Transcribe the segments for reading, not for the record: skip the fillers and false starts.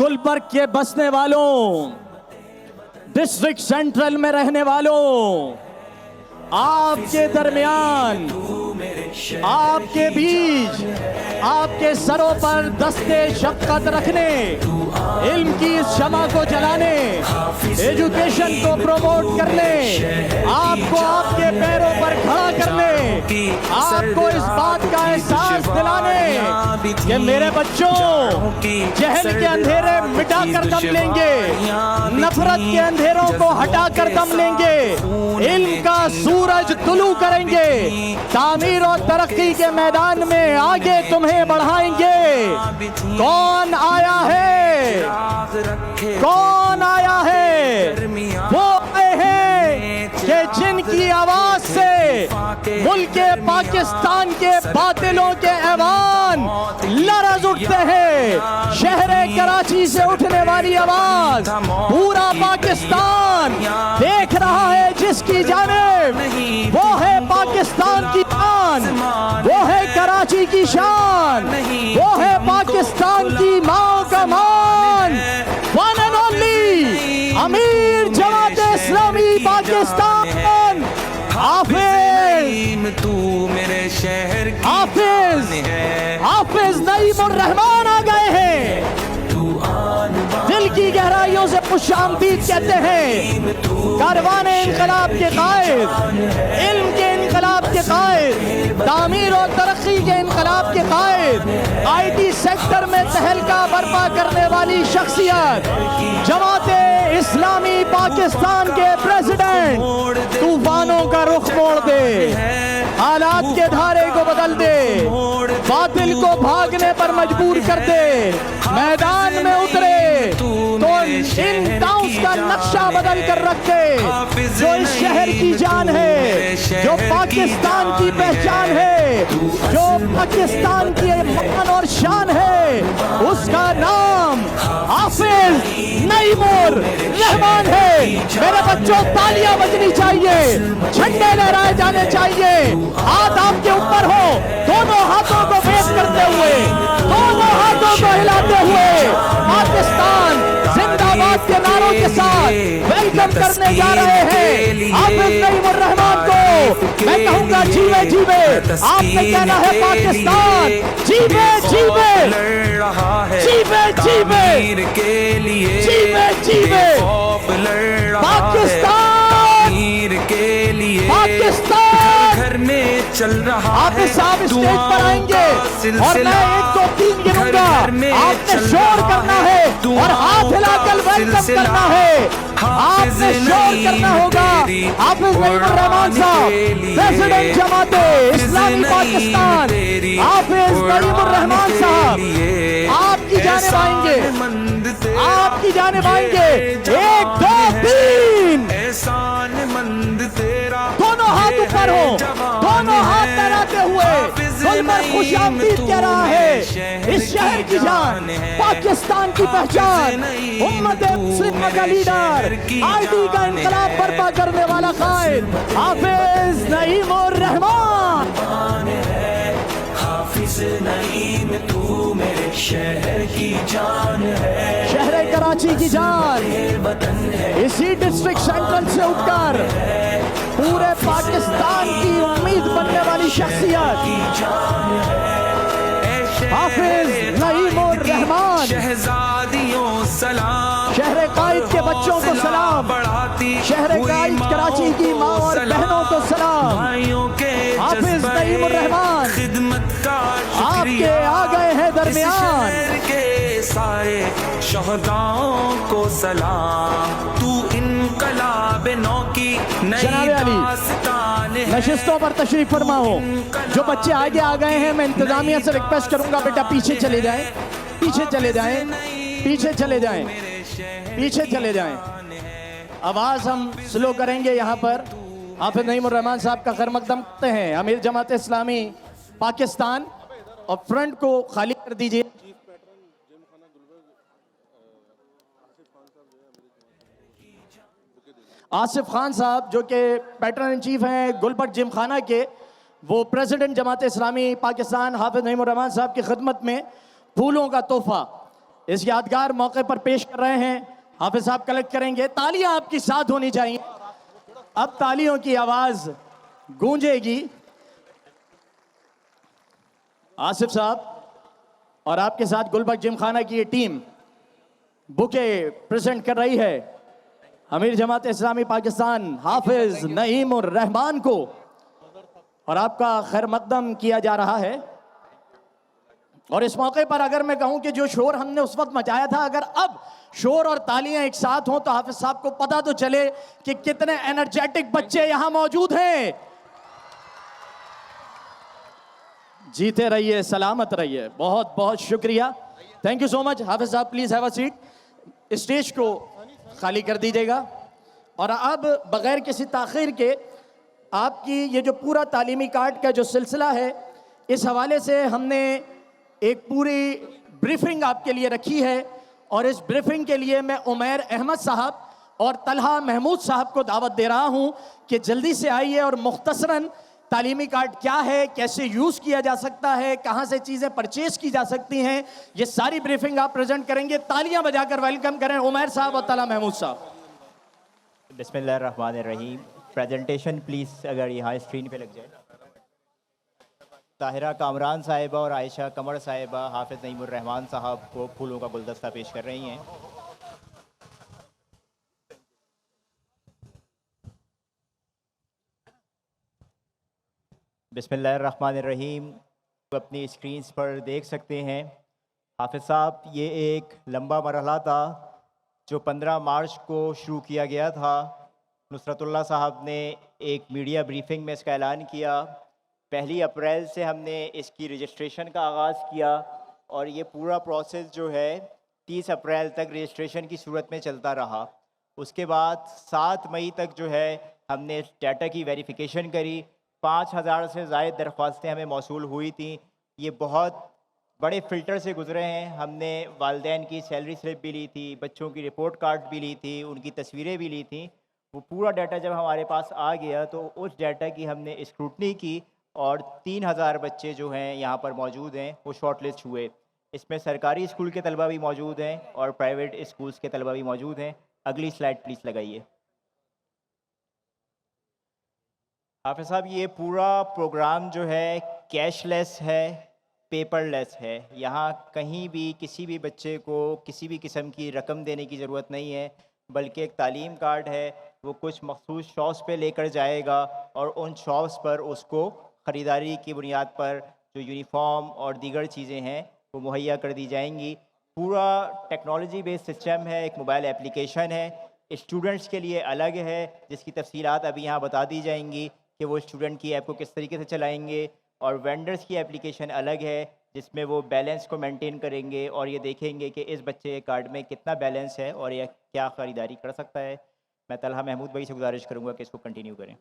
गुलबर्ग के बसने वालों, डिस्ट्रिक्ट सेंट्रल में रहने वालों, आपके दरमियान, आपके बीच, आपके सरों पर दस्ते शफ़क़त रखने, इल्म की इस शमा को जलाने, एजुकेशन को प्रमोट करने, आपको आपके पैरों पर खड़ा करने, आपको इस बात का एहसास दिलाने कि मेरे बच्चों, जहल के अंधेरे मिटा कर दम लेंगे, नफरत के अंधेरों को हटा कर दम लेंगे, इल्म का सूरज तुलू करेंगे, तामीर और तरक्की के मैदान में आगे तुम्हें बढ़ाएंगे। कौन आया है? कौन आया है? वो आए हैं कि जिनकी आवाज से मुल्क पाकिस्तान के बातिलों के ऐवान लरज़ उठते हैं। शहर कराची से उठने वाली आवाज पूरा पाकिस्तान देख रहा है, जिसकी जानिब वो है पाकिस्तान की शान, वो है कराची की शान, वो है पाकिस्तान की माओ का मान। वन एंड ओनली अमीर जमात इस्लामी पाकिस्तान, हाफिज, तू मेरे शहर की हाफिज नईमुर रहमान आ गए हैं। दिल की गहराइयों से खुशामदीद कहते हैं। कारवाने इनकलाब के कायद, इल्म के इनकलाब के कायद, तामीर और तरक्की के इनकलाब के कायद, IT सेक्टर में तहलका बर्पा करने वाली शख्सियत, जमाते इस्लामी पाकिस्तान के प्रेसिडेंट, तूफानों का रुख मोड़ दे, हालात के धारे को बदल दे, बातिल को भागने पर मजबूर कर दे, मैदान में उतरे तो इन टाउन्स का नक्शा बदल कर रख दे। जो इस शहर की जान है, जो पाकिस्तान की पहचान है, जो पाकिस्तान की मान और शान है, उसका नाम हाफिज नईमुर रहमान है। मेरे बच्चों, तालियां बजनी चाहिए, झंडे लहराए जाने चाहिए, हाथ आपके ऊपर हो, दोनों हाथों को वेव करते हुए, दोनों हाथों को हिलाते हुए पाकिस्तान जिंदाबाद के नारों के साथ वेलकम करने जा रहे हैं हाफिज नईमुर रहमान को। मैं कहूंगा जीवे जीवे, आपने कहना है पाकिस्तान जीवे जीवे, जीवे जीवे, जीवे जीवे पाकिस्तान, पाकिस्तान घर में चल रहा हाफिज साहब स्टेज पर आएंगे और मैं 1 2 3 गिनूंगा, आपने शोर करना है और हाथ हिलाकर वेलकम करना है, आपने शोर करना होगा। हाफिज नईमुर रहमान साहब, प्रेसिडेंट जमाते इस्लामी पाकिस्तान, हाफिज नईमुर रहमान साहब आपकी जानिब आएंगे, आपकी जानिब आएंगे। 1 2 3, एहसान मंद तेरा, दोनों हाथ ऊपर हो, दोनों हाथ लहराते हुए गुलबर्ग खुशामदीद कह रहा है। इस शहर की जान, पाकिस्तान की पहचान, उम्मत मुस्लिमा का लीडर, IT का इनकलाब बर्पा करने वाला कायद हाफिज नईमुर रहमान। हाफिज नईम, तू मेरे शहर की जान है, शहर कराची की जान, इसी डिस्ट्रिक्ट सेंट्रल से उठकर पूरे पाकिस्तान की उम्मीद बनने वाली शख्सियत हाफिज नईमुर रहमान। शहजादियों सलाम, शहर कायद के बच्चों को सलाम, शहर कायद कराची की माँ और बहनों को सलाम। भाइयों के हाफिज नईमुर रहमान खिदमत का आपके आ गए हैं दरमियान। शहर के सारे शहदाओं को सलाम, तू इनकलाब नौ की नई दास्तान है। नशिस्तों पर तशरीफ फरमा हो। जो बच्चे आगे आ गए हैं, मैं इंतजामिया से रिक्वेस्ट करूंगा, बेटा पीछे चले जाएं, पीछे चले जाएं, पीछे चले जाएं, पीछे चले जाएं। आवाज हम स्लो करेंगे यहाँ पर। हाफिज नईमुर रहमान साहब का खैर मकदम करते हैं अमीर जमात इस्लामी पाकिस्तान, और फ्रंट को खाली कर दीजिए। आसिफ खान साहब जो कि पैटर्न इन चीफ हैं गुलबर्ग जिमखाना के, वो प्रेसिडेंट जमात इस्लामी पाकिस्तान हाफिज नईमुर रहमान साहब की खिदमत में फूलों का तोहफा इस यादगार मौके पर पेश कर रहे हैं। हाफिज साहब कलेक्ट करेंगे, तालियां आपकी साथ होनी चाहिए। अब तालियों की आवाज गूंजेगी। आसिफ साहब और आपके साथ गुलबर्ग जिमखाना की ये टीम बुके प्रेजेंट कर रही है अमीर जमात इस्लामी पाकिस्तान हाफिज नईम उर रहमान को, और आपका खैर मकदम किया जा रहा है। और इस मौके पर अगर मैं कहूं कि जो शोर हमने उस वक्त मचाया था, अगर अब शोर और तालियां एक साथ हों तो हाफिज साहब को पता तो चले कि कितने एनर्जेटिक बच्चे यहां मौजूद हैं। जीते रहिए, सलामत रहिए। बहुत बहुत शुक्रिया, थैंक यू सो मच। हाफिज साहब please have a seat, stage को खाली कर दीजिएगा। और अब बगैर किसी ताखीर के आपकी ये जो पूरा तालीमी कार्ड का जो सिलसिला है, इस हवाले से हमने एक पूरी ब्रीफिंग आपके लिए रखी है। और इस ब्रीफिंग के लिए मैं उमैर अहमद साहब और तलहा महमूद साहब को दावत दे रहा हूं कि जल्दी से आइए और मुख्तसरन तालीमी कार्ड क्या है, कैसे यूज़ किया जा सकता है, कहां से चीज़ें परचेज की जा सकती हैं, ये सारी ब्रीफिंग आप प्रेजेंट करेंगे। तालियां बजाकर वेलकम करें उमैर साहब और तलहा महमूद साहब। बिस्मिल्लाहिर्रहमानिर्रहीम। प्रेजेंटेशन प्लीज़ अगर यहाँ स्क्रीन पे लग जाए। ताहिरा कामरान साहिबा और आयशा कमर साहिबा हाफिज़ नईमुर रहमान साहब को फूलों का गुलदस्ता पेश कर रही हैं। बिस्मिल्लाहिर्रहमानिर्रहीम। अपनी स्क्रीन्स पर देख सकते हैं हाफिज़ साहब, ये एक लंबा मरहला था जो 15 मार्च को शुरू किया गया था। नुसरतुल्लाह साहब ने एक मीडिया ब्रीफिंग में इसका ऐलान किया। 1 अप्रैल से हमने इसकी रजिस्ट्रेशन का आगाज़ किया और ये पूरा प्रोसेस जो है 30 अप्रैल तक रजिस्ट्रेशन की सूरत में चलता रहा। उसके बाद 7 मई तक जो है हमने डाटा की वेरिफिकेशन करी। 5000 से ज़ायद दरख्वास्तें हमें मौसूल हुई थी। ये बहुत बड़े फ़िल्टर से गुज़रे हैं। हमने वालिदैन की सैलरी स्लिप भी ली थी, बच्चों की रिपोर्ट कार्ड भी ली थी, उनकी तस्वीरें भी ली थी। वो पूरा डाटा जब हमारे पास आ गया तो उस डाटा की हमने स्क्रूटनी की और 3000 बच्चे जो हैं यहाँ पर मौजूद हैं वो शॉर्ट लिस्ट हुए। इसमें सरकारी स्कूल के तलबा भी मौजूद हैं और प्राइवेट स्कूल्स के तलबा भी मौजूद हैं। अगली स्लाइड प्लीज़ लगाइए। हाफिज़ साहब, ये पूरा प्रोग्राम जो है कैशलेस है, पेपरलेस है। यहाँ कहीं भी किसी भी बच्चे को किसी भी किस्म की रकम देने की ज़रूरत नहीं है, बल्कि एक तालीम कार्ड है। वो कुछ मखसूस शॉप्स पे लेकर जाएगा और उन शॉप्स पर उसको ख़रीदारी की बुनियाद पर जो यूनिफॉर्म और दीगर चीज़ें हैं वो मुहैया कर दी जाएंगी। पूरा टेक्नोलॉजी बेस्ड सिस्टम है, एक मोबाइल एप्लीकेशन है। स्टूडेंट्स के लिए अलग है जिसकी तफसीलात अभी यहाँ बता दी जाएंगी कि वो स्टूडेंट की ऐप को किस तरीके से चलाएंगे। और वेंडर्स की एप्लीकेशन अलग है जिसमें वो बैलेंस को मेंटेन करेंगे और ये देखेंगे कि इस बच्चे के कार्ड में कितना बैलेंस है और यह क्या ख़रीदारी कर सकता है। मैं तलहा महमूद भाई से गुजारिश करूँगा कि इसको कंटिन्यू करें।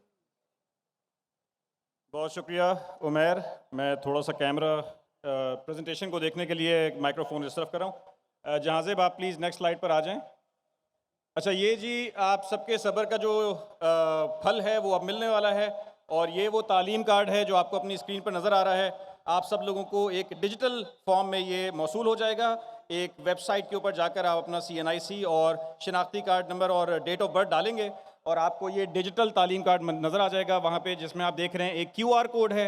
बहुत शुक्रिया उमैर। मैं थोड़ा सा कैमरा प्रेजेंटेशन को देखने के लिए माइक्रोफोन इस तरफ कर रहा हूँ। जहाज़ेब आप प्लीज़ नेक्स्ट स्लाइड पर आ जाएं। अच्छा, ये जी आप सबके सब्र का जो फल है वो अब मिलने वाला है और ये वो तालीम कार्ड है जो आपको अपनी स्क्रीन पर नज़र आ रहा है। आप सब लोगों को एक डिजिटल फॉर्म में ये मौसूल हो जाएगा। एक वेबसाइट के ऊपर जाकर आप अपना CNIC और शनाख्ती कार्ड नंबर और डेट ऑफ बर्थ डालेंगे और आपको ये डिजिटल तालीम कार्ड नज़र आ जाएगा वहाँ पे, जिसमें आप देख रहे हैं एक QR कोड है।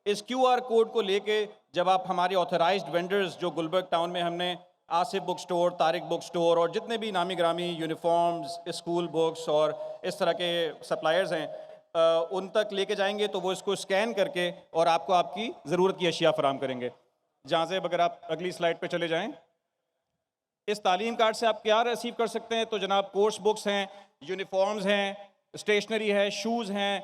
इस QR कोड को लेके जब आप हमारे ऑथराइज्ड वेंडर्स जो गुलबर्ग टाउन में हमने Asif book store, Tariq book store और जितने भी नामी ग्रामी यूनिफॉर्म्स, स्कूल बुक्स और इस तरह के सप्लायर्स हैं उन तक लेके जाएंगे तो वो इसको स्कैन करके और आपको आपकी ज़रूरत की अशिया फराम करेंगे। जहाँ से अगर आप अगली स्लाइड पे चले जाएं, इस तालीम कार्ड से आप क्या रिसीव कर सकते हैं? तो जनाब कोर्स बुक्स हैं, यूनिफॉर्म्स हैं, स्टेशनरी है, शूज़ हैं,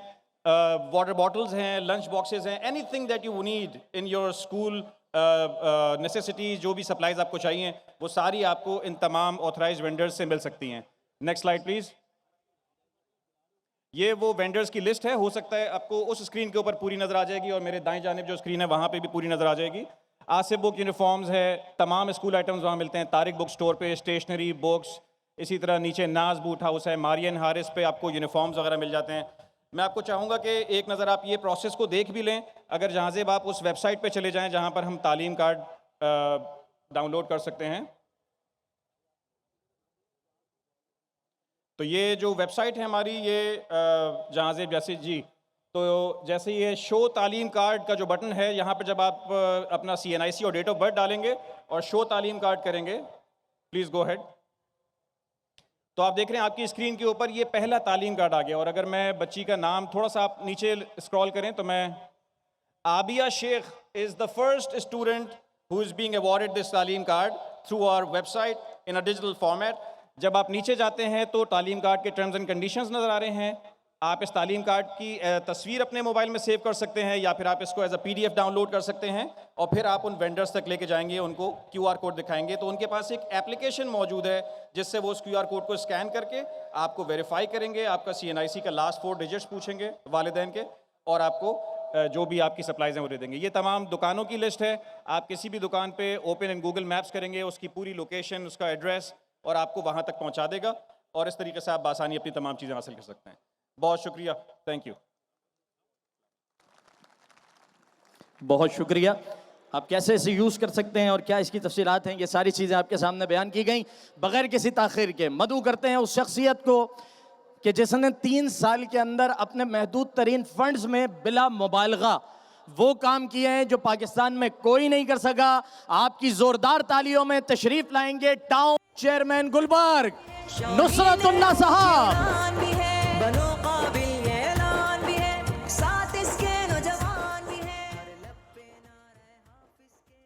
वाटर बॉटल्स हैं, लंच बॉक्सेस हैं, anything that you need in your school necessities, जो भी सप्लाईज आपको चाहिए वो सारी आपको इन तमाम ऑथराइज्ड वेंडर्स से मिल सकती हैं। Next slide please. ये वो वेंडर्स की लिस्ट है। हो सकता है आपको उस स्क्रीन के ऊपर पूरी नज़र आ जाएगी और मेरे दाएं जानिब जो स्क्रीन है वहाँ पे भी पूरी नज़र आ जाएगी। आसिफ बुक यूनिफॉर्म्स है, तमाम स्कूल आइटम्स वहाँ मिलते हैं। तारिक बुक स्टोर पे स्टेशनरी, बुक्स, इसी तरह नीचे नाज बूट हाउस है, मारियन हारिस पे आपको यूनिफॉर्म्स वगैरह मिल जाते हैं। मैं आपको चाहूँगा कि एक नज़र आप ये प्रोसेस को देख भी लें। अगर जहाज़ेब आप उस वेबसाइट पे चले जाएं जहाँ पर हम तालीम कार्ड डाउनलोड कर सकते हैं, तो ये जो वेबसाइट है हमारी, ये जहांज़ेब यासिर जी, तो जैसे ये शो तालीम कार्ड का जो बटन है, यहाँ पर जब आप अपना CNIC और डेट ऑफ बर्थ डालेंगे और शो तालीम कार्ड करेंगे, प्लीज़ गो हेड, तो आप देख रहे हैं आपकी स्क्रीन के ऊपर ये पहला तालीम कार्ड आ गया। और अगर मैं बच्ची का नाम थोड़ा सा आप नीचे स्क्रॉल करें तो मैं, Abiya Shaikh is the first student who is being awarded this तालीम card through our website in a digital format. जब आप नीचे जाते हैं तो तालीम कार्ड के टर्म्स एंड कंडीशंस नज़र आ रहे हैं। आप इस तालीम कार्ड की तस्वीर अपने मोबाइल में सेव कर सकते हैं, या फिर आप इसको एज अ PDF डाउनलोड कर सकते हैं, और फिर आप उन वेंडर्स तक लेके जाएंगे, उनको QR कोड दिखाएंगे, तो उनके पास एक एप्लीकेशन मौजूद है जिससे वो उस QR कोड को स्कैन करके आपको वेरीफाई करेंगे, आपका CNIC का लास्ट 4 डिजिट्स पूछेंगे वालिदैन के, और आपको जो भी आपकी सप्लाइज हैं वो दे देंगे। ये तमाम दुकानों की लिस्ट है। आप किसी भी दुकान पे ओपन इन गूगल मैप्स करेंगे, उसकी पूरी लोकेशन, उसका एड्रेस, और आपको वहाँ तक पहुँचा देगा, और इस तरीके से आप बासानी अपनी तमाम चीज़ें हासिल कर सकते हैं। बहुत शुक्रिया, थैंक यू। बहुत शुक्रिया। आप कैसे इसे यूज़ कर सकते हैं और क्या इसकी तफसीलात हैं, ये सारी चीज़ें आपके सामने बयान की गई। बगैर किसी ताख़ीर के मदऊ करते हैं उस शख्सियत को कि जिसने 3 साल के अंदर अपने महदूद तरीन फंड्स में बिला मुबालगा वो काम किए हैं जो पाकिस्तान में कोई नहीं कर सका। आपकी जोरदार तालियों में तशरीफ लाएंगे टाउन चेयरमैन गुलबर्ग नुसरतुल्लाह साहब। बनो काबिल ये ऐलान भी है, साथ इसके नौजवान भी है, लब पे नारे हाफिज के।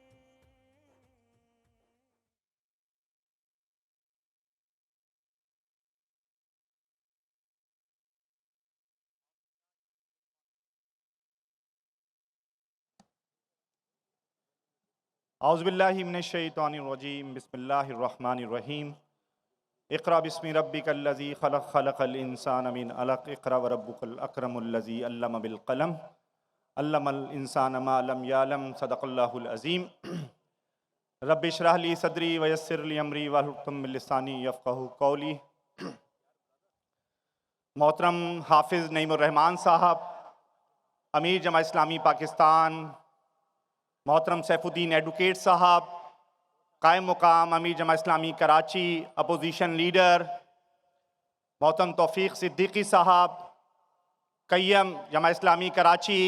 औज़ुबिल्लाहि मिनश्शैतानिर्रजीम बिस्मिल्लाहिर्रहमानिर्रहीम। इक़रा बिस्मि रब्बिकल्लज़ी ख़लक़ ख़लक़ल इंसान मिन अलक़। इक़रा व रब्बुकल अकरमुल्लज़ी अल्लम बिल क़लम अल्लमल इंसान मा लम यालम। सदक़ल्लाहुल अज़ीम। रब्बि इश्रह ली सदरी व यस्सिर ली अमरी वहलुल उक़दतम मिन लिसानी यफ़क़हू क़ौली। मोहतरम हाफ़िज़ नईमुर रहमान साहब, अमीर जमा इस्लामी पाकिस्तान, मोहतरम सैफुद्दीन एडवोकेट साहब, कायम मुकाम अमीर जमा इस्लामी कराची, अपोजिशन लीडर मोहतरम तौफीक सिद्दीकी साहब, कय्यम जमा इस्लामी कराची,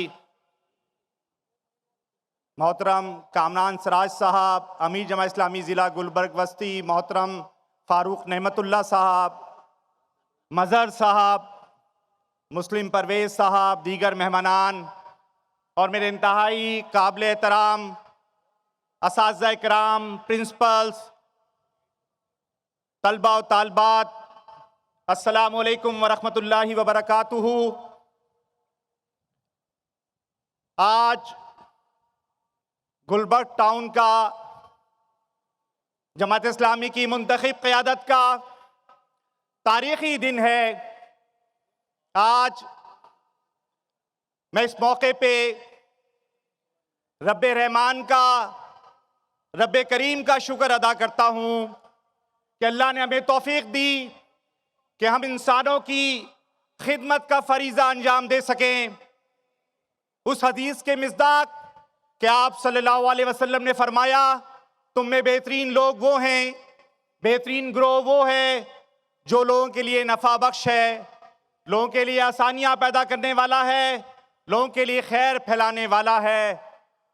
मोहतरम कामरान सराज साहब, अमीर जमा इस्लामी ज़िला गुलबर्ग वस्ती, मोहतरम फ़ारूक नेमतुल्लाह साहब, मज़हर साहब, मुस्लिम परवेज़ साहब, दीगर मेहमानान और मेरे इंतहाई काबिल एहतराम असातिज़ा इकराम, प्रिंसिपल्स, तलबा और तालबात, अस्सलामु अलैकुम व रहमतुल्लाहि व बरकातुहू। आज गुलबर्ग टाउन का जमात इस्लामी की मुंतखब क़यादत का तारीख़ी दिन है। आज मैं इस मौके पे रब्बे रहमान का, रब्बे करीम का शुक्र अदा करता हूँ कि अल्लाह ने हमें तौफीक दी कि हम इंसानों की खिदमत का फरीज़ा अंजाम दे सकें। उस हदीस के मिस्दाक कि आप सल्लल्लाहु अलैहि वसल्लम ने फरमाया, तुम में बेहतरीन लोग वो हैं, बेहतरीन ग्रोह वो है जो लोगों के लिए नफ़ा बख्श है, लोगों के लिए आसानियाँ पैदा करने वाला है, लोगों के लिए खैर फैलाने वाला है।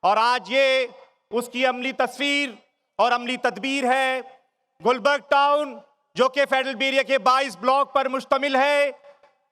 और आज ये उसकी अमली तस्वीर और अमली तदबीर है। गुलबर्ग टाउन जो कि फेडरल एरिया के 22 ब्लॉक पर मुश्तमिल है,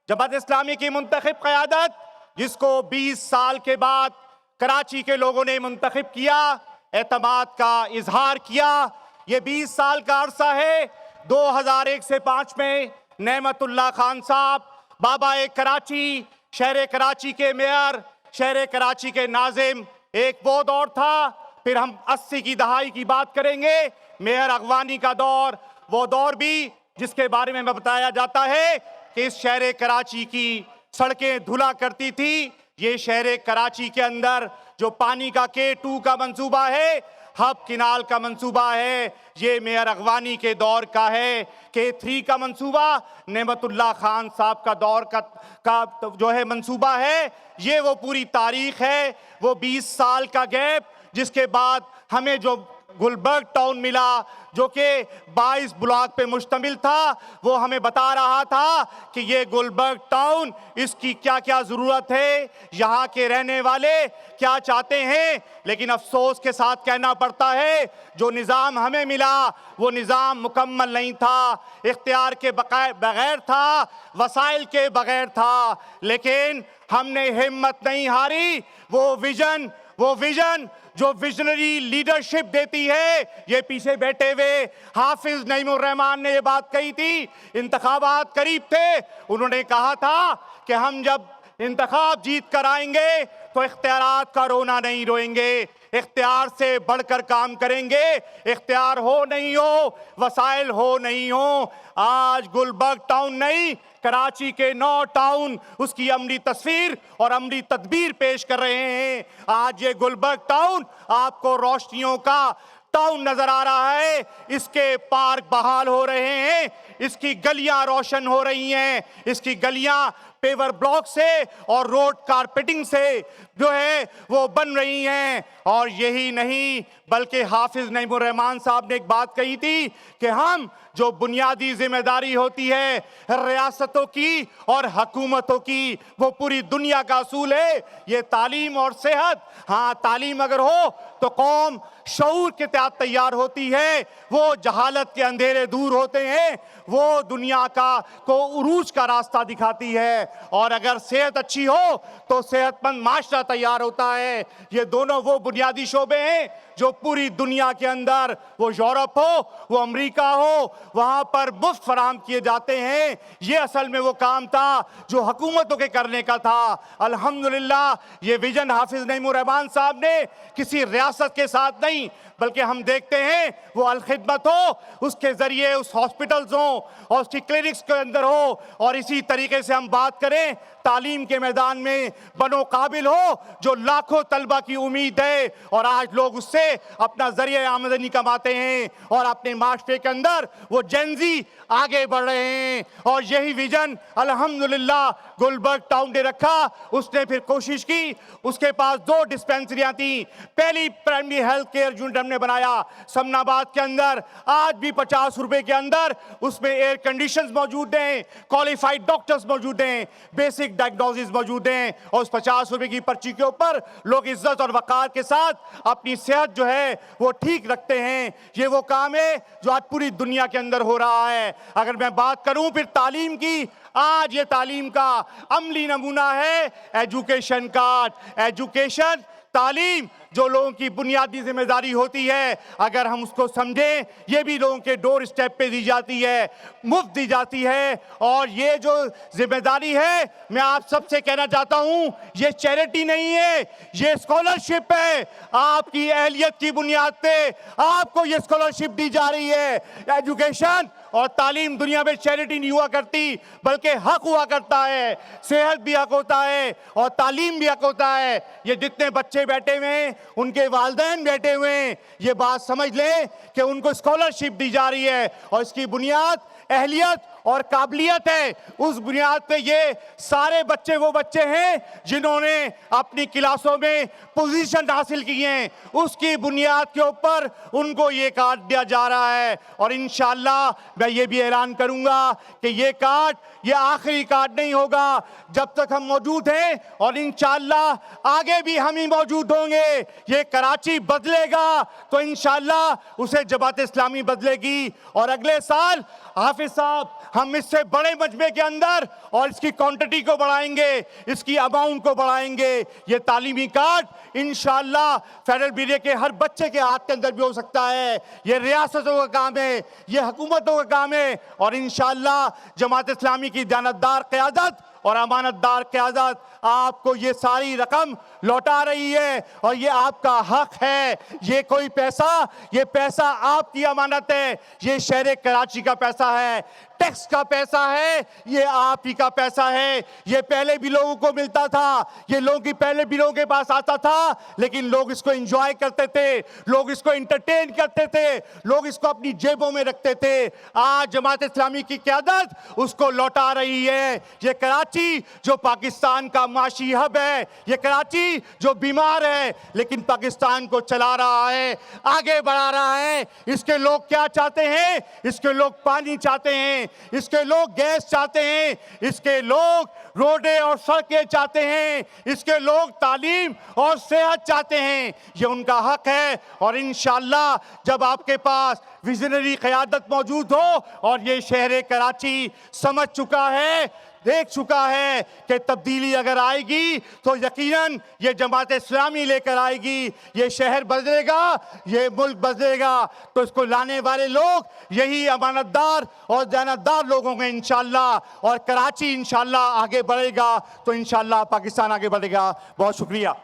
जमात इस्लामी की मुंतखब क़यादत जिसको 20 साल के बाद कराची के लोगों ने मुंतखब किया, एतमाद का इजहार किया। ये 20 साल का अरसा है। 2001 से 5 में नेमतुल्लाह खान साहब बाबा कराची, शहर कराची के मेयर, शहर कराची के नाजिम, एक वो दौर था। फिर हम 80 की दहाई की बात करेंगे, मेयर अगवानी का दौर, वो दौर भी जिसके बारे में बताया जाता है कि इस शहर कराची की सड़कें धुला करती थी। ये शहर कराची के अंदर जो पानी का K2 का मंसूबा है, हब किनाल का मंसूबा है, ये मेयर अगवानी के दौर का है। K3 का मंसूबा नेमतुल्लाह खान साहब का दौर का जो है मंसूबा है। ये वो पूरी तारीख है, वो 20 साल का गैप जिसके बाद हमें जो गुलबर्ग टाउन मिला जो कि 22 ब्लॉक पे मुश्तमिल था, वो हमें बता रहा था कि ये गुलबर्ग टाउन, इसकी क्या क्या ज़रूरत है, यहाँ के रहने वाले क्या चाहते हैं। लेकिन अफसोस के साथ कहना पड़ता है जो निज़ाम हमें मिला वो निज़ाम मुकम्मल नहीं था, इख्तियार के बगैर था, वसाइल के बगैर था। लेकिन हमने हिम्मत नहीं हारी। वो विजन जो विजनरी लीडरशिप देती है, ये पीछे बैठे हुए हाफिज नईमुर रहमान ने ये बात कही थी, इंतखाबात करीब थे, उन्होंने कहा था कि हम जब इंतखाब जीत कर आएंगे तो इख्तियारात का रोना नहीं रोएंगे, इख्तियार से बढ़कर काम करेंगे, इख्तियार हो नहीं हो, वसाइल हो नहीं हो। आज गुलबर्ग टाउन नहीं, कराची के 9 टाउन उसकी अमली तस्वीर और अमली तदबीर पेश कर रहे हैं। आज ये गुलबर्ग टाउन आपको रोशनियों का टाउन नजर आ रहा है, इसके पार्क बहाल हो रहे हैं, इसकी गलियां रोशन हो रही हैं, इसकी गलियां पेवर ब्लॉक से और रोड कारपेटिंग से जो है वो बन रही हैं। और यही नहीं बल्कि हाफिज नईमुर रहमान साहब ने एक बात कही थी कि हम जो बुनियादी जिम्मेदारी होती है रियासतों की और हुकूमतों की, वो पूरी दुनिया का असूल है, ये तालीम और सेहत। हाँ, तालीम अगर हो तो कौम शऊर के तहत तैयार होती है, वो जहालत के अंधेरे दूर होते हैं, वो दुनिया को उरूज का रास्ता दिखाती है। और अगर सेहत अच्छी हो तो सेहतमंद माशरा तैयार होता है। ये दोनों वो बुनियादी शोबे हैं जो पूरी दुनिया के अंदर, वो यूरोप हो वो अमेरिका हो, वहां पर मुफ्त फराम किए जाते हैं। ये असल में वो काम था जो हुकूमतों के करने का था। अल्हम्दुलिल्लाह ये विजन हाफिज नईमुर रहमान साहब ने किसी रियासत के साथ नहीं बल्कि हम देखते हैं वो अलखिदमत हो, उसके जरिए उस हॉस्पिटल्स हो और उसकी क्लिनिक्स के अंदर हो। और इसी तरीके से हम बात करें तालीम के मैदान में बनो काबिल हो, जो लाखों तलबा की उम्मीद है और आज लोग उससे अपना जरिए आमदनी कमाते हैं और अपने माशरे के अंदर वो जेंजी आगे बढ़ रहे हैं। और यही विजन अल्हम्दुलिल्लाह गुलबर्ग टाउन ने रखा। उसने फिर कोशिश की, उसके पास 2 डिस्पेंसरियां थी। पहली प्राइमरी हेल्थ केयर यूनिट हमने बनाया समनाबाद के अंदर, आज भी 50 रुपए के अंदर उसमें एयर कंडीशंस मौजूद हैं, क्वालिफाइड डॉक्टर्स मौजूद हैं, बेसिक डायग्नोसिस मौजूद हैं और उस 50 रुपए की पर्ची के ऊपर लोग इज्जत और वकार के साथ अपनी सेहत जो है वो ठीक रखते हैं। ये वो काम है जो आज पूरी दुनिया के अंदर हो रहा है। अगर मैं बात करूं फिर तालीम की, आज ये तालीम का अमली नमूना है एजुकेशन कार्ड। एजुकेशन तालीम जो लोगों की बुनियादी जिम्मेदारी होती है, अगर हम उसको समझें, ये भी लोगों के डोर स्टेप पे दी जाती है, मुफ्त दी जाती है। और ये जो जिम्मेदारी है, मैं आप सबसे कहना चाहता हूं, ये चैरिटी नहीं है, ये स्कॉलरशिप है। आपकी अहलियत की बुनियाद पे आपको ये स्कॉलरशिप दी जा रही है। एजुकेशन और तालीम दुनिया में चैरिटी नहीं हुआ करती बल्कि हक हुआ करता है। सेहत भी हक होता है और तालीम भी हक होता है। ये जितने बच्चे बैठे हुए हैं, उनके वालिदैन बैठे हुए हैं, ये बात समझ लें कि उनको स्कॉलरशिप दी जा रही है और इसकी बुनियाद अहलियत और काबिलियत है। उस बुनियाद पे ये सारे बच्चे वो बच्चे हैं जिन्होंने अपनी क्लासों में पोजीशन हासिल की हैं, उसकी बुनियाद के ऊपर उनको ये कार्ड दिया जा रहा है। और इंशाअल्लाह मैं ये भी ऐलान करूंगा कि ये कार्ड ये आखिरी कार्ड नहीं होगा जब तक हम मौजूद हैं, और इंशाअल्लाह आगे भी हम ही मौजूद होंगे। ये कराची बदलेगा तो इंशाअल्लाह उसे जमात इस्लामी बदलेगी। और अगले साल हाफिज साहब हम इससे बड़े मजमे के अंदर और इसकी क्वांटिटी को बढ़ाएंगे, इसकी अमाउंट को बढ़ाएंगे। ये तालीमी कार्ड इंशाअल्लाह फेडरल ब्यूरो के हर बच्चे के हाथ के अंदर भी हो सकता है। ये रियासतों का काम है, ये हुकूमतों का काम है। और इंशाअल्लाह जमात इस्लामी की जानतदार क़यादत और अमानतदार क़यादत आपको ये सारी रकम लौटा रही है और ये आपका हक है। ये कोई पैसा, ये पैसा आपकी अमानत है, ये शहर कराची का पैसा है, टैक्स का पैसा है, ये आप ही का पैसा है। ये पहले भी लोगों को मिलता था, ये लोगों की पहले भी लोगों के पास आता था, लेकिन लोग इसको एंजॉय करते थे, लोग इसको इंटरटेन करते थे, लोग इसको अपनी जेबों में रखते थे। आज जमात इस्लामी की क़यादत उसको लौटा रही है। ये कराची कराची जो पाकिस्तान का माशी हब है, ये कराची जो बीमार है लेकिन पाकिस्तान को चला रहा है, आगे बढ़ा रहा है। इसके लोग क्या चाहते हैं? इसके लोग पानी चाहते हैं, इसके लोग गैस चाहते हैं, इसके लोग रोडें और सड़कें चाहते हैं, इसके लोग तालीम और सेहत चाहते हैं। ये उनका हक है और इंशाअल्लाह जब आपके पास विजनरी क़यादत मौजूद हो और ये शहर कराची समझ चुका है, देख चुका है कि तब्दीली अगर आएगी तो यकीनन ये जमात इस्लामी लेकर आएगी, ये शहर बदलेगा, ये मुल्क बदलेगा। तो इसको लाने वाले लोग यही अमानतदार और दयानतदार लोग होंगे इंशाअल्लाह, और कराची इंशाअल्लाह आगे बढ़ेगा तो इंशाअल्लाह पाकिस्तान आगे बढ़ेगा। बहुत शुक्रिया।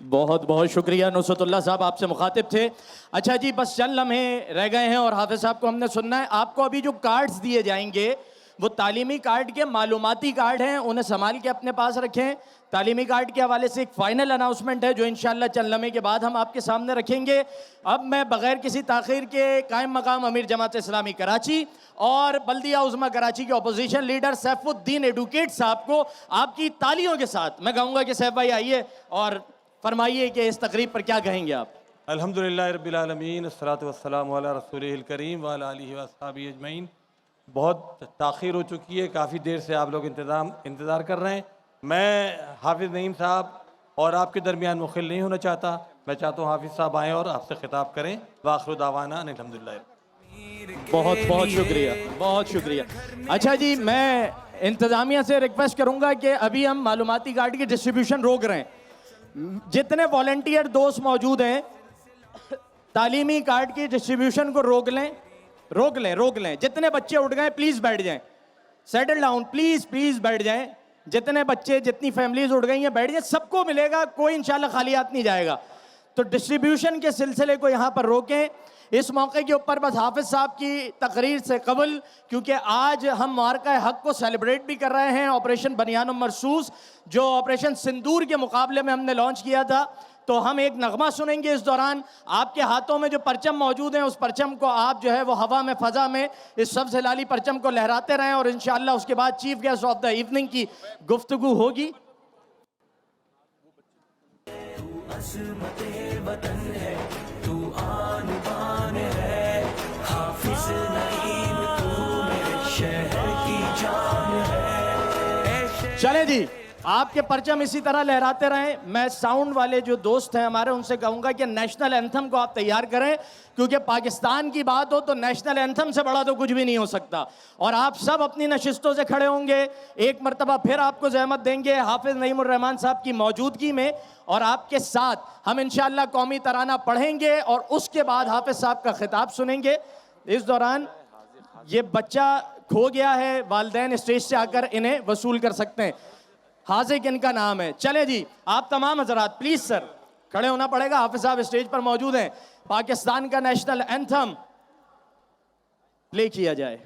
बहुत बहुत शुक्रिया। नुसरतुल्लाह साहब आपसे मुखातिब थे। अच्छा जी, बस चंद लम्हे रह गए हैं और हाफिज साहब को हमने सुनना है। आपको अभी जो कार्ड्स दिए जाएंगे वो तालीमी कार्ड के मालूमाती कार्ड हैं, उन्हें संभाल के अपने पास रखें। तालीमी कार्ड के हवाले से एक फ़ाइनल अनाउंसमेंट है जो इंशाअल्लाह चंद लम्हे के बाद हम आपके सामने रखेंगे। अब मैं बग़ैर किसी ताख़ीर के कायम मकाम अमीर जमात इस्लामी कराची और बल्दिया उज़्मा कराची के अपोजिशन लीडर सैफुद्दीन एडवोकेट साहब को आपकी तालियों के साथ मैं कहूँगा कि सैफ भाई आइए और फरमाइए कि इस तकरीब पर क्या कहेंगे आप। अल्हम्दुलिल्लाह रब्बिल आलमीन, अस्सलातु वस्सलामु अला रसूलिहिल करीम व अला आलिहि व अस्हाबिहि अजमईन। बहुत ताख़ीर हो चुकी है, काफ़ी देर से आप लोग इंतज़ार कर रहे हैं। मैं हाफिज़ नईम साहब और आपके दरमियान मुखिल नहीं होना चाहता। मैं चाहता हूँ हाफिज़ साहब आएँ और आपसे खिताब करें। वाखिरु दावाना अल्हम्दुलिल्लाह। बहुत बहुत शुक्रिया, बहुत शुक्रिया। अच्छा जी, मैं इंतज़ामिया से रिक्वेस्ट करूँगा कि अभी हम मालूमाती कार्ड की डिस्ट्रीब्यूशन रोक रहे हैं। जितने वॉलंटियर दोस्त मौजूद हैं तालीमी कार्ड की डिस्ट्रीब्यूशन को रोक लें। जितने बच्चे उठ गए प्लीज़ बैठ जाएं, सेटल डाउन, प्लीज़ बैठ जाएं। जितने बच्चे, जितनी फैमिलीज उठ गई हैं बैठ जाएं, सबको मिलेगा, कोई इंशाल्लाह खाली हाथ नहीं जाएगा। तो डिस्ट्रीब्यूशन के सिलसिले को यहाँ पर रोकें। इस मौके के ऊपर बस हाफिज साहब की तकरीर से कबल, क्योंकि आज हम मार्का हक को सेलिब्रेट भी कर रहे हैं, ऑपरेशन बनियान मरसूस जो ऑपरेशन सिंदूर के मुकाबले में हमने लॉन्च किया था, तो हम एक नगमा सुनेंगे इस दौरान। आपके हाथों में जो परचम मौजूद हैं उस परचम को आप जो है वो हवा में, फ़ज़ा में इस सबसे लाली परचम को लहराते रहें और इंशाअल्लाह उसके बाद chief guest of the evening की गुफ्तगू होगी। चले जी, आपके परचम इसी तरह लहराते रहें। मैं साउंड वाले जो दोस्त हैं हमारे उनसे कहूँगा कि नेशनल एंथम को आप तैयार करें, क्योंकि पाकिस्तान की बात हो तो नेशनल एंथम से बड़ा तो कुछ भी नहीं हो सकता। और आप सब अपनी नशिस्तों से खड़े होंगे। एक मरतबा फिर आपको ज़हमत देंगे हाफिज़ नईमुर रहमान साहब की मौजूदगी में, और आपके साथ हम इंशाअल्लाह कौमी तराना पढ़ेंगे और उसके बाद हाफिज़ साहब का खिताब सुनेंगे। इस दौरान ये बच्चा खो गया है, वालिदैन स्टेज से आकर इन्हें वसूल कर सकते हैं। हाजिक इनका नाम है। चले जी, आप तमाम हजरात प्लीज सर खड़े होना पड़ेगा। हाफिज साहब स्टेज पर मौजूद हैं। पाकिस्तान का नेशनल एंथम प्ले किया जाए।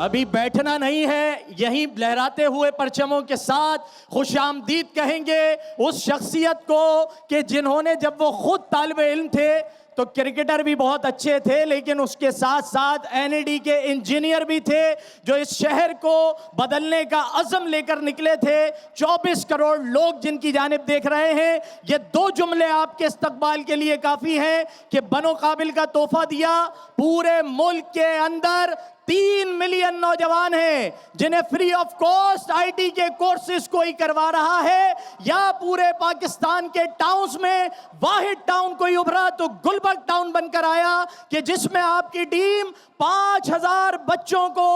अभी बैठना नहीं है, यहीं लहराते हुए परचमों के साथ खुशामदीद कहेंगे उस शख्सियत को कि जिन्होंने, जब वो खुद तालिब इल्म थे तो क्रिकेटर भी बहुत अच्छे थे, लेकिन उसके साथ साथ एनईडी के इंजीनियर भी थे जो इस शहर को बदलने का अज़म लेकर निकले थे। 24 करोड़ लोग जिनकी जानिब देख रहे हैं, ये 2 जुमले आपके इस्तकबाल के लिए काफी हैं कि बनो काबिल का तोहफा दिया। पूरे मुल्क के अंदर 3 मिलियन नौजवान हैं जिन्हें फ्री ऑफ कॉस्ट आईटी के कोर्सेज कोई करवा रहा है, या पूरे पाकिस्तान के टाउन्स में वाहिद टाउन कोई उभरा तो गुलबर्ग टाउन बनकर आया कि जिसमें आपकी टीम 5,000 बच्चों को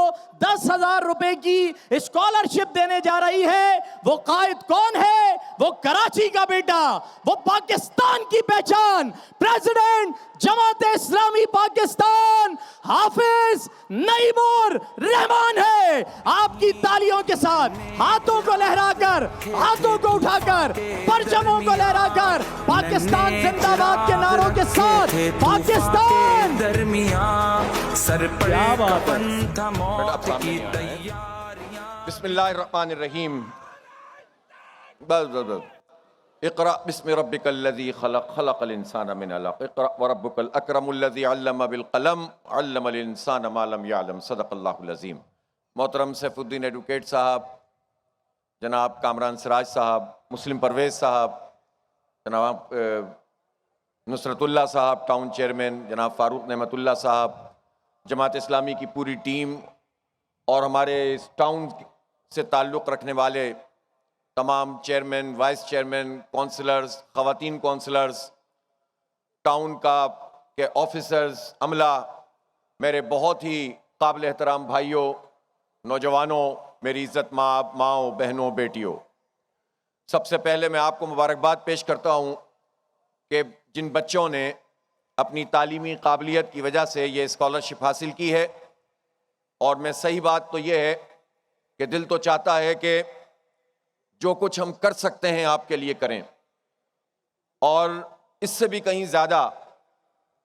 10,000 रुपए की स्कॉलरशिप देने जा रही है। वो कायद कौन है? वो कराची का बेटा, वो पाकिस्तान की पहचान, प्रेसिडेंट जमात इस्लामी पाकिस्तान हाफिज नईमुर रहमान है। आपकी तालियों के साथ हाथों को लहराकर, हाथों को उठाकर, परचमों को लहराकर, पाकिस्तान जिंदाबाद के नारों के साथ पाकिस्तान दरमियां सर पर क्या बात है। कफन था मौत की तैयारियां। बिस्मिल्लाहिर्रहमानिर्रहीम। बस बस बस। इक़रा बिस्मि रब्बिकल्लज़ी खलक़ खलक़ल इंसान मिन अलक़ इक़रा व रब्बुकल अकरमुल्लज़ी अल्लम बिल क़लम अल्लमल इंसान मा लम यअलम सदक़ल्लाहुल अज़ीम। मोहतरम सैफुद्दीन एडवोकेट साहब, जनाब कामरान सिराज साहब, मुस्लिम परवेज़ साहब, जनाब नुसरतुल्लाह साहब टाउन चेयरमैन, जनाब फ़ारूक नेमतुल्लाह साहब, जमात इस्लामी की पूरी टीम और हमारे इस टाउन से ताल्लुक़ रखने वाले तमाम चेयरमैन, वाइस चेयरमैन, काउंसलर्स, ख़वातीन काउंसलर्स, टाउन के ऑफिसर्स, अमला, मेरे बहुत ही काबिल एहतराम भाइयों, नौजवानों, मेरी इज़्ज़त माओ, बहनों, बेटियों, सबसे पहले मैं आपको मुबारकबाद पेश करता हूँ कि जिन बच्चों ने अपनी तालीमी काबिलियत की वजह से ये स्कॉलरशिप हासिल की है। और मैं सही बात तो ये है कि दिल तो चाहता है कि जो कुछ हम कर सकते हैं आपके लिए करें, और इससे भी कहीं ज़्यादा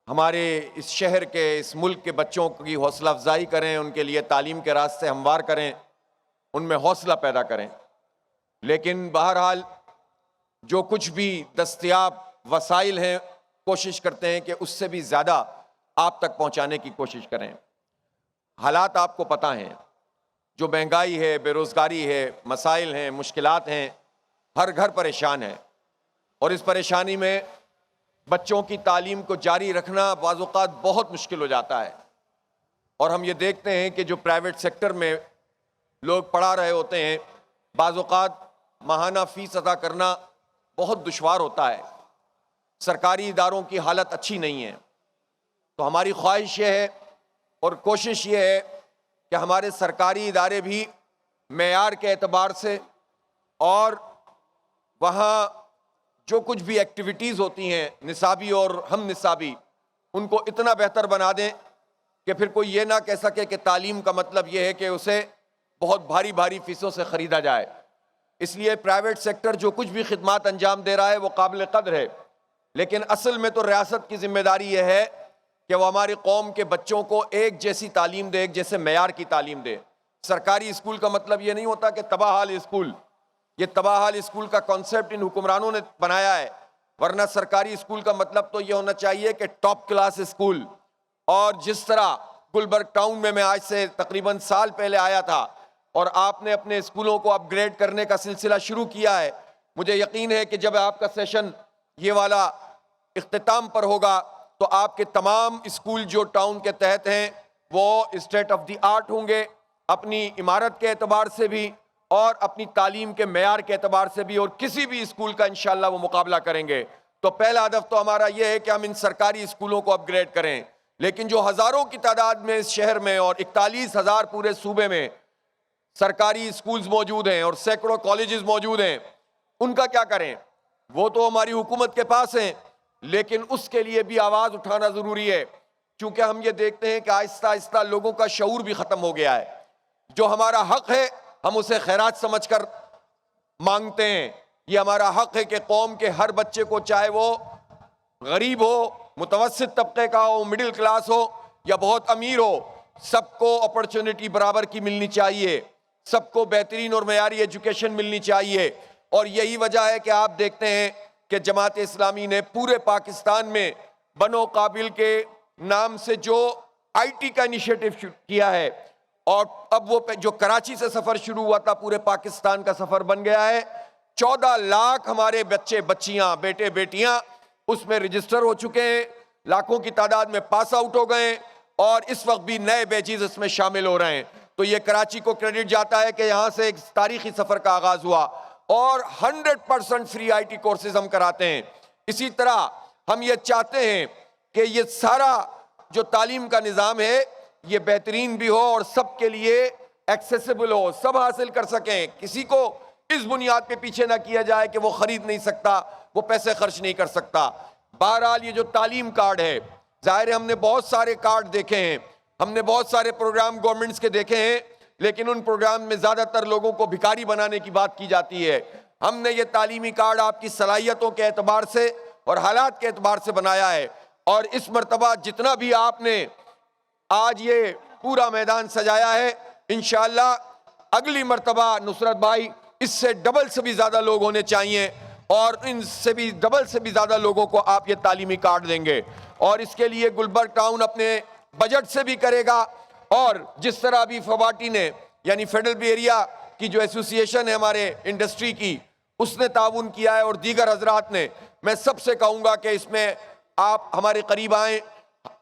हमारे इस शहर के, इस मुल्क के बच्चों की हौसला अफजाई करें, उनके लिए तालीम के रास्ते हमवार करें, उनमें हौसला पैदा करें। लेकिन बहरहाल जो कुछ भी दस्तयाब वसाइल हैं, कोशिश करते हैं कि उससे भी ज़्यादा आप तक पहुंचाने की कोशिश करें। हालात आपको पता हैं, जो महंगाई है, बेरोज़गारी है, मसाइल हैं, मुश्किलात हैं, हर घर परेशान है। और इस परेशानी में बच्चों की तालीम को जारी रखना बाज़-औक़ात बहुत मुश्किल हो जाता है। और हम ये देखते हैं कि जो प्राइवेट सेक्टर में लोग पढ़ा रहे होते हैं, बाज़-औक़ात माहाना फ़ीस अदा करना बहुत दुश्वार होता है। सरकारी इदारों की हालत अच्छी नहीं है। तो हमारी ख्वाहिश ये है और कोशिश ये है कि हमारे सरकारी इदारे भी मेयार के एतबार से और वहाँ जो कुछ भी एक्टिविटीज़ होती हैं निसाबी और हम निसाबी, उनको इतना बेहतर बना दें कि फिर कोई ये ना कह सके कि तालीम का मतलब ये है कि उसे बहुत भारी भारी फ़ीसों से ख़रीदा जाए। इसलिए प्राइवेट सेक्टर जो कुछ भी खिदमात अंजाम दे रहा है वो काबिल क़द्र है, लेकिन असल में तो रियासत की ज़िम्मेदारी ये है कि वो हमारी कौम के बच्चों को एक जैसी तालीम दे, एक जैसे मेयार की तालीम दे। सरकारी स्कूल का मतलब ये नहीं होता कि तबाहाल स्कूल, ये तबाहाल स्कूल का कॉन्सेप्ट इन हुक्मरानों ने बनाया है, वरना सरकारी स्कूल का मतलब तो ये होना चाहिए कि टॉप क्लास स्कूल। और जिस तरह गुलबर्ग टाउन में मैं आज से तकरीबन साल पहले आया था और आपने अपने स्कूलों को अपग्रेड करने का सिलसिला शुरू किया है, मुझे यकीन है कि जब आपका सेशन ये वाला इख्तिताम पर होगा तो आपके तमाम स्कूल जो टाउन के तहत हैं वो स्टेट ऑफ द आर्ट होंगे, अपनी इमारत के एतबार से भी और अपनी तालीम के मेयार के एतबार से भी, और किसी भी स्कूल का इंशाअल्लाह वो मुकाबला करेंगे। तो पहला हदफ तो हमारा ये है कि हम इन सरकारी स्कूलों को अपग्रेड करें। लेकिन जो हज़ारों की तादाद में इस शहर में और 41,000 पूरे सूबे में सरकारी स्कूल्स मौजूद हैं और सैकड़ों कॉलेजेस मौजूद हैं, उनका क्या करें? वो तो हमारी हुकूमत के पास हैं, लेकिन उसके लिए भी आवाज़ उठाना ज़रूरी है, क्योंकि हम ये देखते हैं कि आहिस्ता आहिस्ता लोगों का शऊर भी ख़त्म हो गया है। जो हमारा हक़ है हम उसे खैरात समझकर मांगते हैं। ये हमारा हक़ है कि कौम के हर बच्चे को, चाहे वो गरीब हो, मुतवस्सित तबके का हो, मिडिल क्लास हो या बहुत अमीर हो, सबको अपॉर्चुनिटी बराबर की मिलनी चाहिए, सबको बेहतरीन और मयारी एजुकेशन मिलनी चाहिए। और यही वजह है कि आप देखते हैं कि जमात इस्लामी ने पूरे पाकिस्तान में बनो काबिल के नाम से जो आईटी का इनिशिएटिव किया है, और अब वो जो कराची से सफर शुरू हुआ था पूरे पाकिस्तान का सफर बन गया है। 14 लाख हमारे बच्चे बच्चियां बेटे बेटियां उसमें रजिस्टर हो चुके हैं, लाखों की तादाद में पास आउट हो गए, और इस वक्त भी नए बैचेस इसमें शामिल हो रहे हैं। तो ये कराची को क्रेडिट जाता है कि यहाँ से एक तारीखी सफर का आगाज हुआ, और 100% फ्री आईटी कोर्सेज हम कराते हैं। इसी तरह हम ये चाहते हैं कि ये सारा जो तालीम का निज़ाम है ये बेहतरीन भी हो और सबके लिए एक्सेसिबल हो, सब हासिल कर सकें। किसी को इस बुनियाद पे पीछे ना किया जाए कि वो खरीद नहीं सकता, वो पैसे खर्च नहीं कर सकता। बहरहाल ये जो तालीम कार्ड है, जाहिर है हमने बहुत सारे कार्ड देखे हैं, हमने बहुत सारे प्रोग्राम गवर्नमेंट्स के देखे हैं, लेकिन उन प्रोग्राम में ज़्यादातर लोगों को भिखारी बनाने की बात की जाती है। हमने ये तालीमी कार्ड आपकी सलाहियतों के एतबार से और हालात के एतबार से बनाया है, और इस मरतबा जितना भी आपने आज ये पूरा मैदान सजाया है, इंशाअल्लाह अगली मरतबा नुसरत भाई इससे डबल से भी ज़्यादा लोग होने चाहिए, और इनसे भी डबल से भी ज़्यादा लोगों को आप ये तालीमी कार्ड देंगे। और इसके लिए गुलबर्ग टाउन अपने बजट से भी करेगा, और जिस तरह अभी फवाटी ने यानी फेडरल बी एरिया की जो एसोसिएशन है हमारे इंडस्ट्री की, उसने ताउन किया है, और दीगर हजरात ने, मैं सबसे कहूँगा कि इसमें आप हमारे करीब आएँ,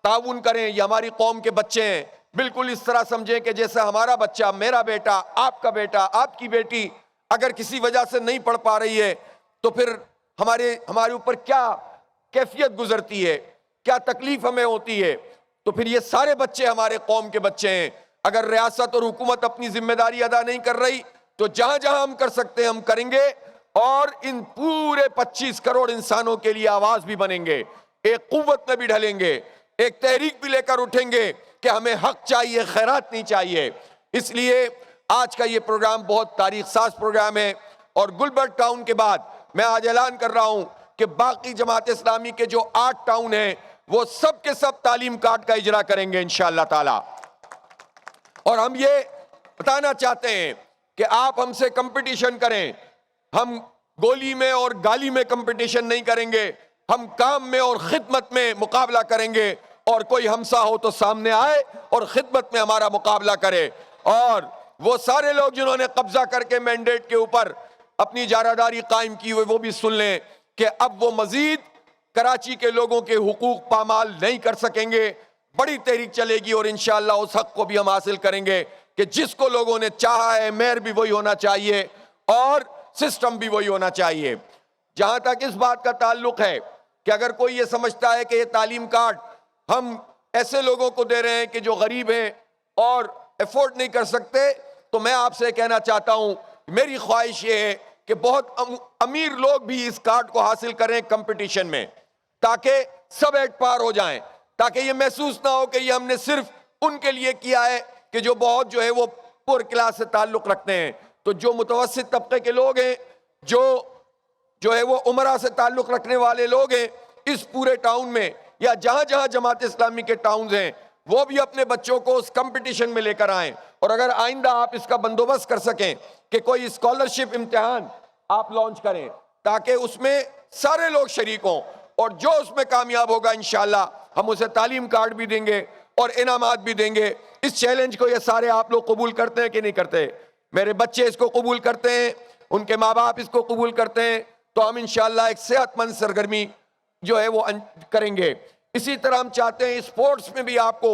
ताउन करें। ये हमारी कौम के बच्चे हैं, बिल्कुल इस तरह समझें कि जैसे हमारा बच्चा, मेरा बेटा, आपका बेटा, आपकी बेटी अगर किसी वजह से नहीं पढ़ पा रही है तो फिर हमारे ऊपर क्या कैफियत गुजरती है, क्या तकलीफ हमें होती है। तो फिर ये सारे बच्चे हमारे कौम के बच्चे हैं। अगर रियासत और हुकूमत अपनी जिम्मेदारी अदा नहीं कर रही तो जहां जहां हम कर सकते हैं हम करेंगे, और इन पूरे 25 करोड़ इंसानों के लिए आवाज भी बनेंगे, एक कुव्वत में भी ढलेंगे, एक तहरीक भी लेकर उठेंगे कि हमें हक चाहिए, खैरात नहीं चाहिए। इसलिए आज का ये प्रोग्राम बहुत तारीख साज प्रोग्राम है, और गुलबर्ग टाउन के बाद मैं आज ऐलान कर रहा हूं कि बाकी जमात इस्लामी के जो 8 टाउन हैं वो सब के सब तालीम कार्ड का इजरा करेंगे इंशाअल्लाह ताला। और हम ये बताना चाहते हैं कि आप हमसे कंपटीशन करें, हम गोली में और गाली में कंपटीशन नहीं करेंगे, हम काम में और खिदमत में मुकाबला करेंगे, और कोई हमसा हो तो सामने आए और खिदमत में हमारा मुकाबला करे। और वो सारे लोग जिन्होंने कब्जा करके मैंडेट के ऊपर अपनी जारादारी कायम की हुई वो भी सुन लें कि अब वो मजीद कराची के लोगों के हुकूक पामाल नहीं कर सकेंगे। बड़ी तहरीक चलेगी और इंशाअल्लाह उस हक को भी हम हासिल करेंगे कि जिसको लोगों ने चाहा है, मेयर भी वही होना चाहिए और सिस्टम भी वही होना चाहिए। जहां तक इस बात का ताल्लुक है कि अगर कोई ये समझता है कि ये तालीम कार्ड हम ऐसे लोगों को दे रहे हैं कि जो गरीब हैं और एफोर्ड नहीं कर सकते, तो मैं आपसे कहना चाहता हूं, मेरी ख्वाहिश ये है कि बहुत अमीर लोग भी इस कार्ड को हासिल करें कंपटीशन में, ताकि सब एट पार हो जाएं, ताकि ये महसूस ना हो कि ये हमने सिर्फ उनके लिए किया है कि जो बहुत जो है वो पुअर क्लास से ताल्लुक रखते हैं। तो जो मुतवस्सित तबके के लोग हैं, जो है वो उमरा से ताल्लुक रखने वाले लोग हैं, इस पूरे टाउन में या जहां जहां जमात इस्लामी के टाउन हैं, वो भी अपने बच्चों को उस कंपटीशन में लेकर आएं। और अगर आइंदा आप इसका बंदोबस्त कर सकें कि कोई स्कॉलरशिप इम्तिहान आप लॉन्च करें ताकि उसमें सारे लोग शरीक हों, और जो उसमें कामयाब होगा इंशाअल्लाह हम उसे तालीम कार्ड भी देंगे और इनामात भी देंगे। इस चैलेंज को ये सारे आप लोग कबूल करते हैं कि नहीं करते? मेरे बच्चे इसको कबूल करते हैं, उनके माँ बाप इसको कबूल करते हैं, तो हम इंशाअल्लाह एक सेहतमंद सरगर्मी जो है वो करेंगे। इसी तरह हम चाहते हैं स्पोर्ट्स में भी आपको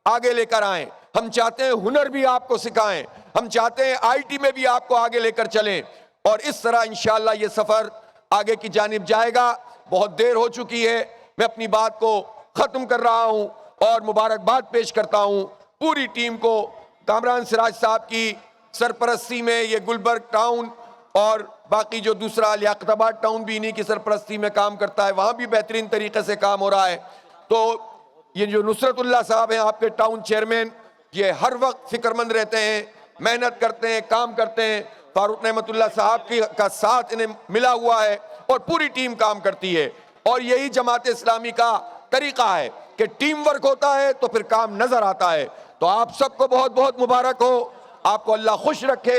आगे लेकर आएं, हम चाहते हैं हुनर भी आपको सिखाएं, हम चाहते हैं आईटी में भी आपको आगे लेकर चलें, और इस तरह इंशाअल्लाह ये सफर आगे की जानिब जाएगा। बहुत देर हो चुकी है, मैं अपनी बात को खत्म कर रहा हूं और मुबारकबाद पेश करता हूं पूरी टीम को। कामरान सिराज साहब की सरपरस्ती में ये गुलबर्ग टाउन और बाकी जो दूसरा लियाकताबाद टाउन भी इन्हीं की सरपरस्ती में काम करता है, वहाँ भी बेहतरीन तरीके से काम हो रहा है। तो ये जो नुसरतुल्लाह साहब हैं आपके टाउन चेयरमैन, ये हर वक्त फिक्रमंद रहते हैं, मेहनत करते हैं, काम करते हैं। फारूक नेमतुल्लाह साहब का साथ इन्हें मिला हुआ है और पूरी टीम काम करती है, और यही जमात इस्लामी का तरीका है कि टीम वर्क होता है तो फिर काम नजर आता है। तो आप सबको बहुत बहुत मुबारक हो, आपको अल्लाह खुश रखे,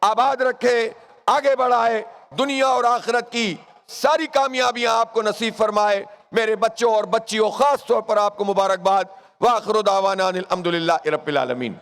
आबाद रखे, आगे बढ़ाए, दुनिया और आखिरत की सारी कामयाबियां आपको नसीब फरमाए। मेरे बच्चों और बच्चियों, खास तौर पर आपको मुबारकबाद। वाखिरु दावाना अनिल हम्दुलिल्लाहि रब्बिल आलमीन।